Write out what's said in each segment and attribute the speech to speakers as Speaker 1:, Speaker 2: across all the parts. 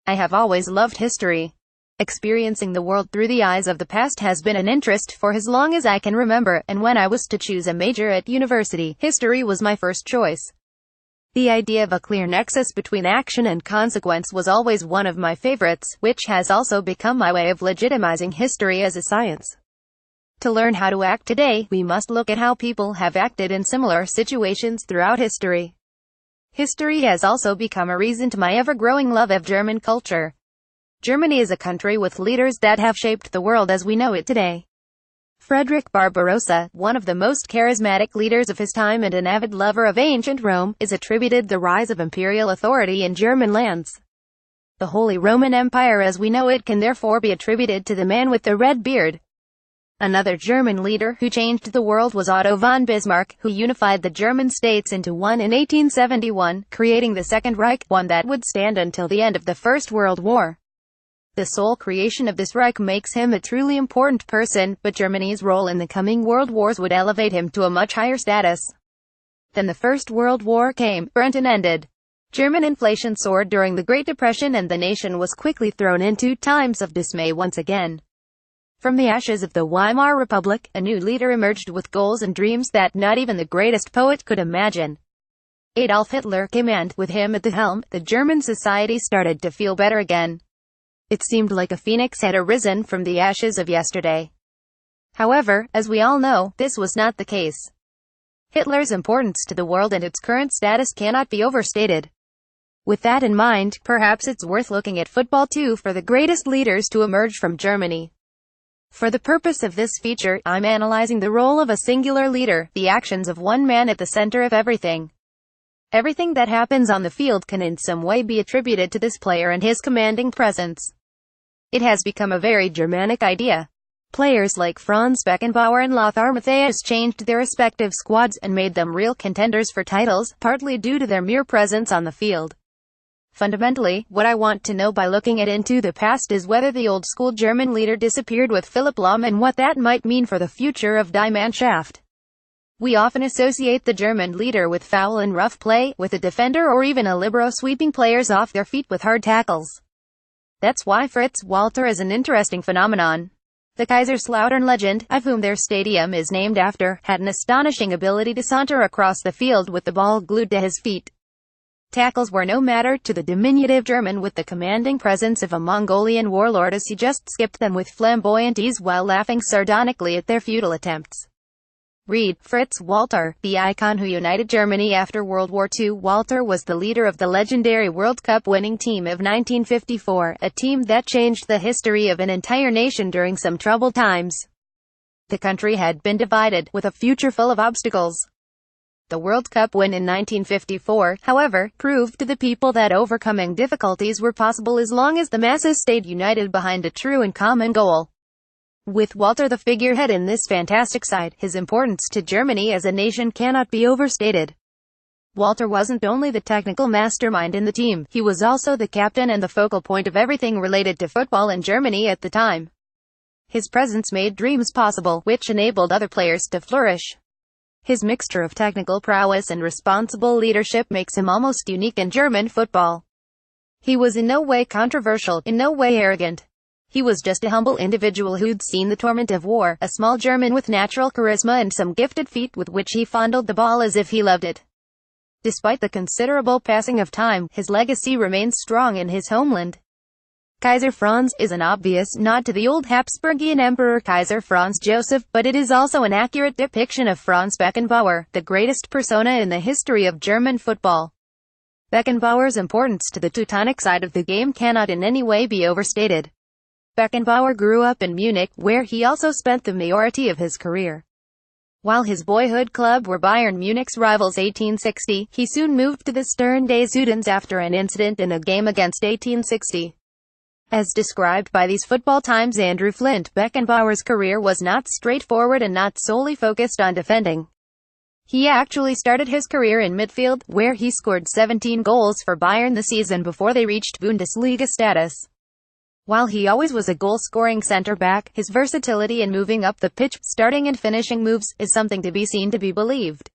Speaker 1: I have always loved history. Experiencing the world through the eyes of the past has been an interest for as long as I can remember, and when I was to choose a major at university, history was my first choice. The idea of a clear nexus between action and consequence was always one of my favorites, which has also become my way of legitimizing history as a science. To learn how to act today, we must look at how people have acted in similar situations throughout history. History has also become a reason to my ever-growing love of German culture. Germany is a country with leaders that have shaped the world as we know it today. Frederick Barbarossa, one of the most charismatic leaders of his time and an avid lover of ancient Rome, is attributed the rise of imperial authority in German lands. The Holy Roman Empire as we know it can therefore be attributed to the man with the red beard. Another German leader who changed the world was Otto von Bismarck, who unified the German states into one in 1871, creating the Second Reich, one that would stand until the end of the First World War. The sole creation of this Reich makes him a truly important person, but Germany's role in the coming world wars would elevate him to a much higher status. Then the First World War came, and ended. German inflation soared during the Great Depression and the nation was quickly thrown into times of dismay once again. From the ashes of the Weimar Republic, a new leader emerged with goals and dreams that not even the greatest poet could imagine. Adolf Hitler came and, with him at the helm, the German society started to feel better again. It seemed like a phoenix had arisen from the ashes of yesterday. However, as we all know, this was not the case. Hitler's importance to the world and its current status cannot be overstated. With that in mind, perhaps it's worth looking at football too for the greatest leaders to emerge from Germany. For the purpose of this feature, I'm analyzing the role of a singular leader, the actions of one man at the center of everything. Everything that happens on the field can in some way be attributed to this player and his commanding presence. It has become a very Germanic idea. Players like Franz Beckenbauer and Lothar Matthäus changed their respective squads and made them real contenders for titles, partly due to their mere presence on the field. Fundamentally, what I want to know by looking into the past is whether the old-school German leader disappeared with Philipp Lahm and what that might mean for the future of Die Mannschaft. We often associate the German leader with foul and rough play, with a defender or even a libero sweeping players off their feet with hard tackles. That's why Fritz Walter is an interesting phenomenon. The Kaiserslautern legend, of whom their stadium is named after, had an astonishing ability to saunter across the field with the ball glued to his feet. Tackles were no matter to the diminutive German with the commanding presence of a Mongolian warlord as he just skipped them with flamboyant ease while laughing sardonically at their futile attempts. Read, Fritz Walter, the icon who united Germany after World War II. Walter was the leader of the legendary World Cup winning team of 1954, a team that changed the history of an entire nation during some troubled times. The country had been divided, with a future full of obstacles. The World Cup win in 1954, however, proved to the people that overcoming difficulties were possible as long as the masses stayed united behind a true and common goal. With Walter the figurehead in this fantastic side, his importance to Germany as a nation cannot be overstated. Walter wasn't only the technical mastermind in the team, he was also the captain and the focal point of everything related to football in Germany at the time. His presence made dreams possible, which enabled other players to flourish. His mixture of technical prowess and responsible leadership makes him almost unique in German football. He was in no way controversial, in no way arrogant. He was just a humble individual who'd seen the torment of war, a small German with natural charisma and some gifted feet with which he fondled the ball as if he loved it. Despite the considerable passing of time, his legacy remains strong in his homeland. Kaiser Franz is an obvious nod to the old Habsburgian Emperor Kaiser Franz Joseph, but it is also an accurate depiction of Franz Beckenbauer, the greatest persona in the history of German football. Beckenbauer's importance to the Teutonic side of the game cannot in any way be overstated. Beckenbauer grew up in Munich, where he also spent the majority of his career. While his boyhood club were Bayern Munich's rivals 1860, he soon moved to the Stern des Südens after an incident in a game against 1860. As described by these Football Times' Andrew Flint, Beckenbauer's career was not straightforward and not solely focused on defending. He actually started his career in midfield, where he scored 17 goals for Bayern the season before they reached Bundesliga status. While he always was a goal-scoring center-back, his versatility in moving up the pitch, starting and finishing moves, is something to be seen to be believed.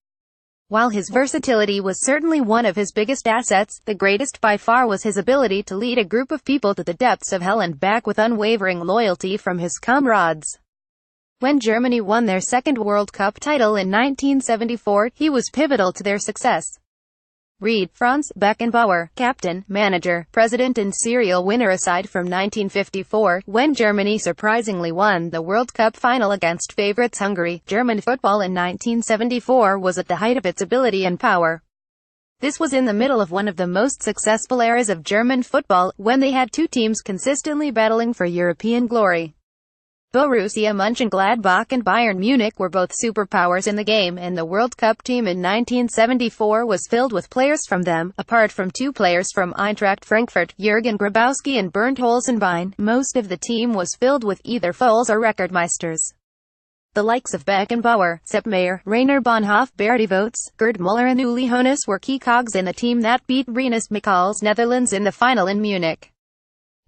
Speaker 1: While his versatility was certainly one of his biggest assets, the greatest by far was his ability to lead a group of people to the depths of hell and back with unwavering loyalty from his comrades. When Germany won their second World Cup title in 1974, he was pivotal to their success. Read, Franz Beckenbauer, captain, manager, president and serial winner. Aside from 1954, when Germany surprisingly won the World Cup final against favorites Hungary, German football in 1974 was at the height of its ability and power. This was in the middle of one of the most successful eras of German football, when they had two teams consistently battling for European glory. Borussia Mönchengladbach and Bayern Munich were both superpowers in the game, and the World Cup team in 1974 was filled with players from them. Apart from two players from Eintracht Frankfurt, Jürgen Grabowski and Bernd Holzenbein, most of the team was filled with either foals or Rekordmeisters. The likes of Beckenbauer, Sepp Maier, Rainer Bonhoff, Bertie Vogts, Gerd Müller and Uli Hoeneß were key cogs in the team that beat Rinus Michels' Netherlands in the final in Munich.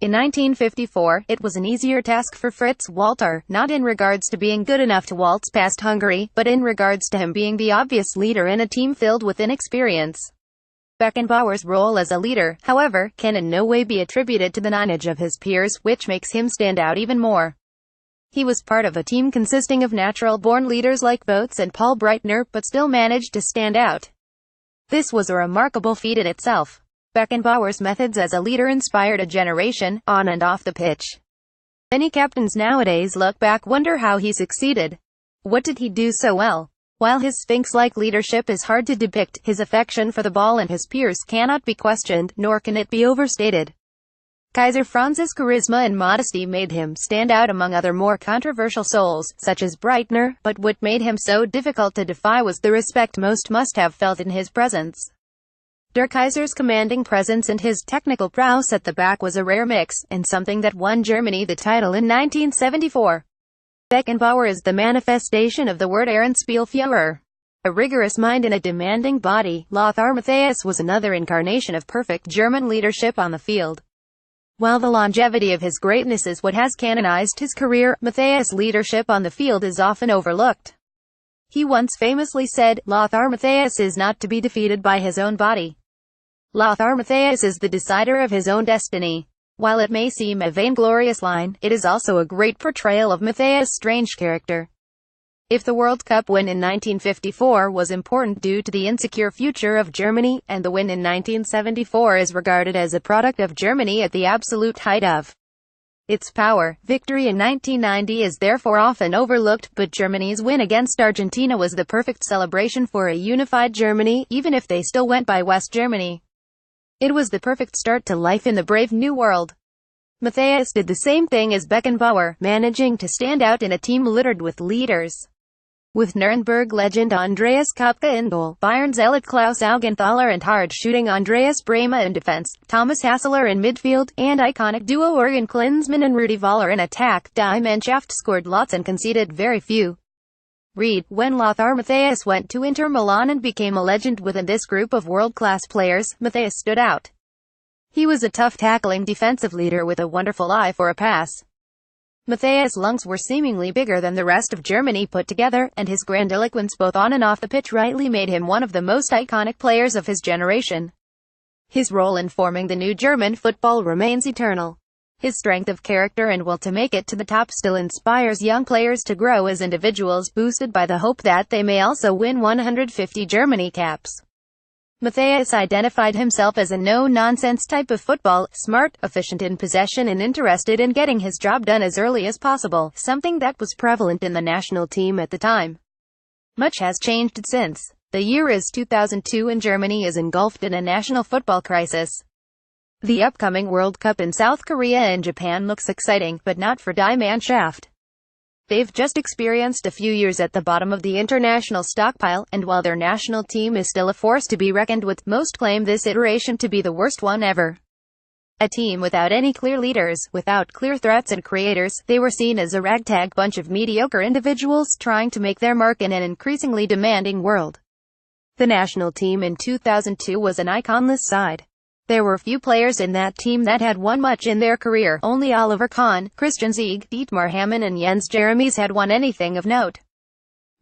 Speaker 1: In 1954, it was an easier task for Fritz Walter, not in regards to being good enough to waltz past Hungary, but in regards to him being the obvious leader in a team filled with inexperience. Beckenbauer's role as a leader, however, can in no way be attributed to the nonage of his peers, which makes him stand out even more. He was part of a team consisting of natural-born leaders like Vogts and Paul Breitner, but still managed to stand out. This was a remarkable feat in itself. Beckenbauer's methods as a leader inspired a generation, on and off the pitch. Many captains nowadays look back, wonder how he succeeded. What did he do so well? While his sphinx-like leadership is hard to depict, his affection for the ball and his peers cannot be questioned, nor can it be overstated. Kaiser Franz's charisma and modesty made him stand out among other more controversial souls, such as Breitner, but what made him so difficult to defy was the respect most must have felt in his presence. Der Kaiser's commanding presence and his technical prowess at the back was a rare mix, and something that won Germany the title in 1974. Beckenbauer is the manifestation of the word Ehrenspielführer. A rigorous mind and a demanding body, Lothar Matthäus was another incarnation of perfect German leadership on the field. While the longevity of his greatness is what has canonized his career, Matthäus' leadership on the field is often overlooked. He once famously said, "Lothar Matthäus is not to be defeated by his own body. Lothar Matthäus is the decider of his own destiny." While it may seem a vainglorious line, it is also a great portrayal of Matthäus' strange character. If the World Cup win in 1954 was important due to the insecure future of Germany, and the win in 1974 is regarded as a product of Germany at the absolute height of its power, victory in 1990 is therefore often overlooked, but Germany's win against Argentina was the perfect celebration for a unified Germany, even if they still went by West Germany. It was the perfect start to life in the brave new world. Matthäus did the same thing as Beckenbauer, managing to stand out in a team littered with leaders. With Nuremberg legend Andreas Kopka in goal, Bayern zealot Klaus Augenthaler and hard-shooting Andreas Brehme in defense, Thomas Hassler in midfield, and iconic duo Jürgen Klinsmann and Rudi Völler in attack, Die Mannschaft scored lots and conceded very few. Read, when Lothar Matthäus went to Inter Milan and became a legend within this group of world-class players, Matthäus stood out. He was a tough tackling defensive leader with a wonderful eye for a pass. Matthäus' lungs were seemingly bigger than the rest of Germany put together, and his grandiloquence both on and off the pitch rightly made him one of the most iconic players of his generation. His role in forming the new German football remains eternal. His strength of character and will to make it to the top still inspires young players to grow as individuals, boosted by the hope that they may also win 150 Germany caps. Matthäus identified himself as a no-nonsense type of football, smart, efficient in possession and interested in getting his job done as early as possible, something that was prevalent in the national team at the time. Much has changed since. The year is 2002 and Germany is engulfed in a national football crisis. The upcoming World Cup in South Korea and Japan looks exciting, but not for Die Mannschaft. They've just experienced a few years at the bottom of the international stockpile, and while their national team is still a force to be reckoned with, most claim this iteration to be the worst one ever. A team without any clear leaders, without clear threats and creators, they were seen as a ragtag bunch of mediocre individuals trying to make their mark in an increasingly demanding world. The national team in 2002 was an iconless side. There were few players in that team that had won much in their career. Only Oliver Kahn, Christian Ziege, Dietmar Hamann and Jens Jeremies had won anything of note.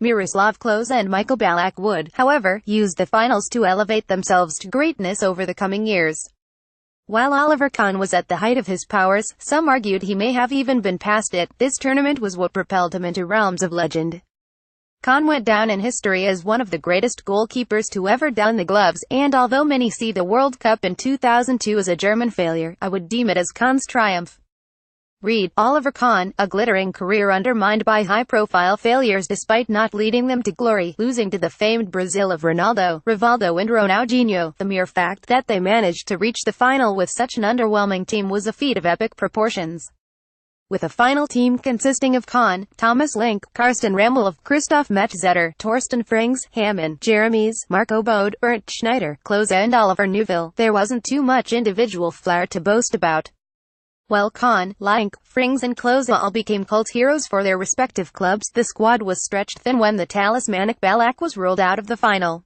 Speaker 1: Miroslav Klose and Michael Ballack would, however, use the finals to elevate themselves to greatness over the coming years. While Oliver Kahn was at the height of his powers, some argued he may have even been past it. This tournament was what propelled him into realms of legend. Kahn went down in history as one of the greatest goalkeepers to ever don the gloves, and although many see the World Cup in 2002 as a German failure, I would deem it as Kahn's triumph. Read, Oliver Kahn, a glittering career undermined by high-profile failures despite not leading them to glory, losing to the famed Brazil of Ronaldo, Rivaldo and Ronaldinho. The mere fact that they managed to reach the final with such an underwhelming team was a feat of epic proportions. With a final team consisting of Kahn, Thomas Link, Karsten Rammel, Christoph Metzeter, Torsten Frings, Hamann, Jeremies, Marco Bode, Bernd Schneider, Klose and Oliver Neuville, there wasn't too much individual flair to boast about. While Kahn, Link, Frings and Klose all became cult heroes for their respective clubs, the squad was stretched thin when the talismanic Ballack was ruled out of the final.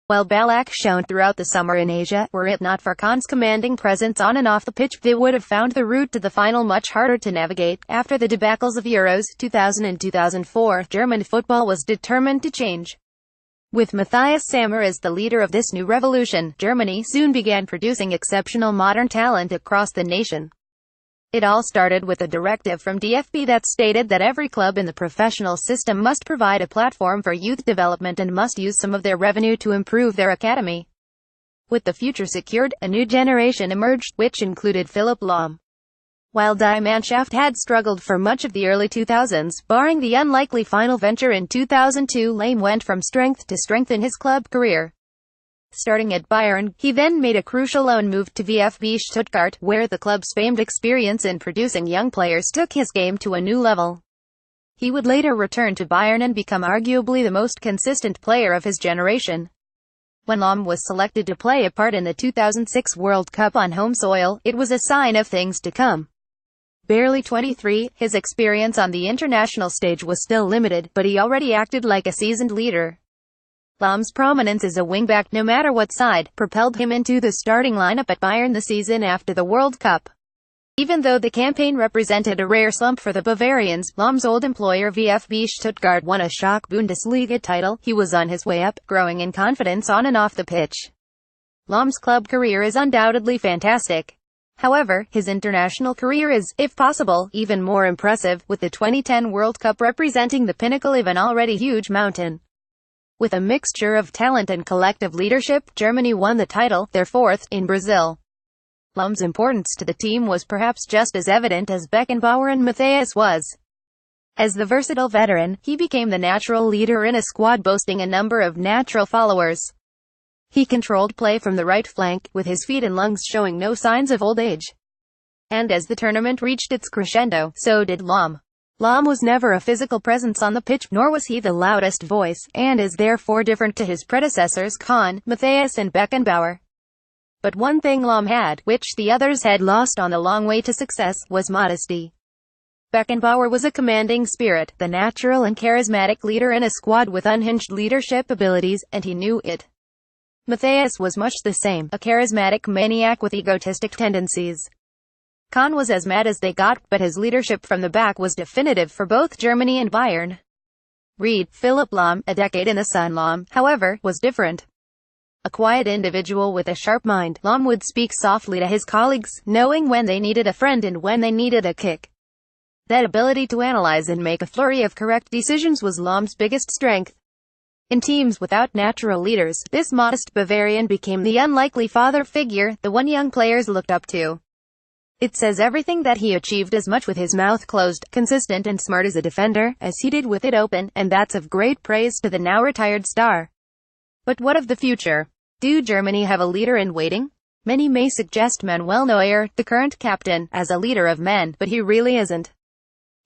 Speaker 1: While Ballack shone throughout the summer in Asia, were it not for Kahn's commanding presence on and off the pitch, they would have found the route to the final much harder to navigate. After the debacles of Euros 2000 and 2004, German football was determined to change. With Matthias Sammer as the leader of this new revolution, Germany soon began producing exceptional modern talent across the nation. It all started with a directive from DFB that stated that every club in the professional system must provide a platform for youth development and must use some of their revenue to improve their academy. With the future secured, a new generation emerged, which included Philipp Lahm. While Die Mannschaft had struggled for much of the early 2000s, barring the unlikely final venture in 2002, Lahm went from strength to strength in his club career. Starting at Bayern, he then made a crucial loan move to VfB Stuttgart, where the club's famed experience in producing young players took his game to a new level. He would later return to Bayern and become arguably the most consistent player of his generation. When Lahm was selected to play a part in the 2006 World Cup on home soil, it was a sign of things to come. Barely 23, his experience on the international stage was still limited, but he already acted like a seasoned leader. Lahm's prominence as a wingback, no matter what side, propelled him into the starting lineup at Bayern the season after the World Cup. Even though the campaign represented a rare slump for the Bavarians, Lahm's old employer VfB Stuttgart won a shock Bundesliga title. He was on his way up, growing in confidence on and off the pitch. Lahm's club career is undoubtedly fantastic. However, his international career is, if possible, even more impressive, with the 2010 World Cup representing the pinnacle of an already huge mountain. With a mixture of talent and collective leadership, Germany won the title, their fourth, in Brazil. Lahm's importance to the team was perhaps just as evident as Beckenbauer and Matthias was. As the versatile veteran, he became the natural leader in a squad boasting a number of natural followers. He controlled play from the right flank, with his feet and lungs showing no signs of old age. And as the tournament reached its crescendo, so did Lahm. Lahm was never a physical presence on the pitch, nor was he the loudest voice, and is therefore different to his predecessors Kahn, Matthias and Beckenbauer. But one thing Lahm had, which the others had lost on the long way to success, was modesty. Beckenbauer was a commanding spirit, the natural and charismatic leader in a squad with unhinged leadership abilities, and he knew it. Matthias was much the same, a charismatic maniac with egotistic tendencies. Kahn was as mad as they got, but his leadership from the back was definitive for both Germany and Bayern. Read, Philipp Lahm, a decade in the sun. Lahm, however, was different. A quiet individual with a sharp mind, Lahm would speak softly to his colleagues, knowing when they needed a friend and when they needed a kick. That ability to analyze and make a flurry of correct decisions was Lahm's biggest strength. In teams without natural leaders, this modest Bavarian became the unlikely father figure, the one young players looked up to. It says everything that he achieved as much with his mouth closed, consistent and smart as a defender, as he did with it open, and that's of great praise to the now retired star. But what of the future? Do Germany have a leader in waiting? Many may suggest Manuel Neuer, the current captain, as a leader of men, but he really isn't.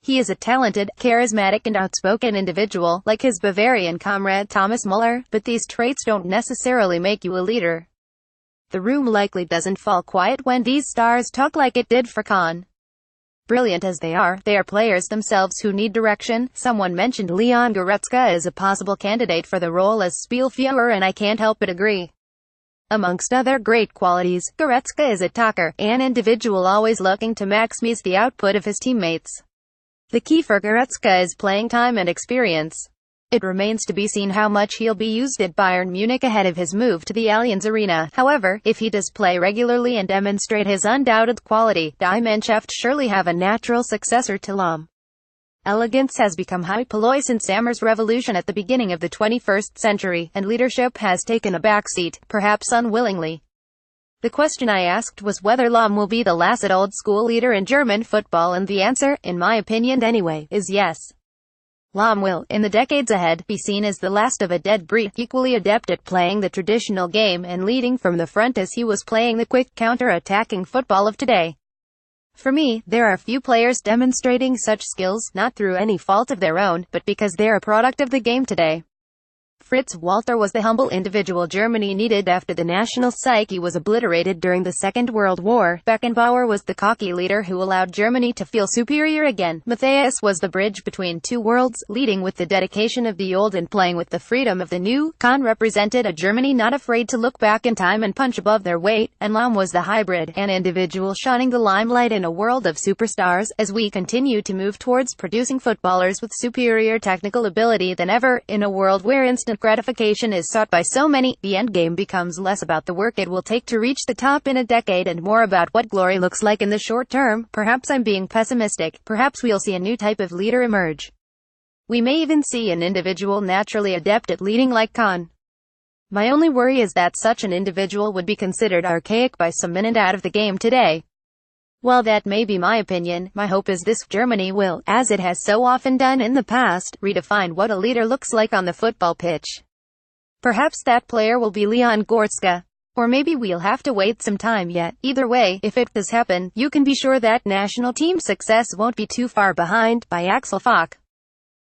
Speaker 1: He is a talented, charismatic and outspoken individual, like his Bavarian comrade Thomas Müller, but these traits don't necessarily make you a leader. The room likely doesn't fall quiet when these stars talk like it did for Kahn. Brilliant as they are players themselves who need direction. Someone mentioned Leon Goretzka as a possible candidate for the role as Spielführer, and I can't help but agree. Amongst other great qualities, Goretzka is a talker, an individual always looking to maximize the output of his teammates. The key for Goretzka is playing time and experience. It remains to be seen how much he'll be used at Bayern Munich ahead of his move to the Allianz Arena. However, if he does play regularly and demonstrate his undoubted quality, Die Mannschaft surely have a natural successor to Lahm. Elegance has become high polloi since Sammer's revolution at the beginning of the 21st century, and leadership has taken a backseat, perhaps unwillingly. The question I asked was whether Lahm will be the last old-school leader in German football, and the answer, in my opinion anyway, is yes. Lahm will, in the decades ahead, be seen as the last of a dead breed, equally adept at playing the traditional game and leading from the front as he was playing the quick counter-attacking football of today. For me, there are few players demonstrating such skills, not through any fault of their own, but because they're a product of the game today. Fritz Walter was the humble individual Germany needed after the national psyche was obliterated during the Second World War. Beckenbauer was the cocky leader who allowed Germany to feel superior again. Matthias was the bridge between two worlds, leading with the dedication of the old and playing with the freedom of the new. Kahn represented a Germany not afraid to look back in time and punch above their weight, and Lahm was the hybrid, an individual shining the limelight in a world of superstars. As we continue to move towards producing footballers with superior technical ability than ever, in a world where instant gratification is sought by so many, the endgame becomes less about the work it will take to reach the top in a decade and more about what glory looks like in the short term. Perhaps I'm being pessimistic. Perhaps we'll see a new type of leader emerge. We may even see an individual naturally adept at leading like Kahn. My only worry is that such an individual would be considered archaic by some and out of the game today. While that may be my opinion, my hope is this: Germany will, as it has so often done in the past, redefine what a leader looks like on the football pitch. Perhaps that player will be Leon Goretzka. Or maybe we'll have to wait some time yet. Either way, if it does happen, you can be sure that national team success won't be too far behind. By Axel Fock.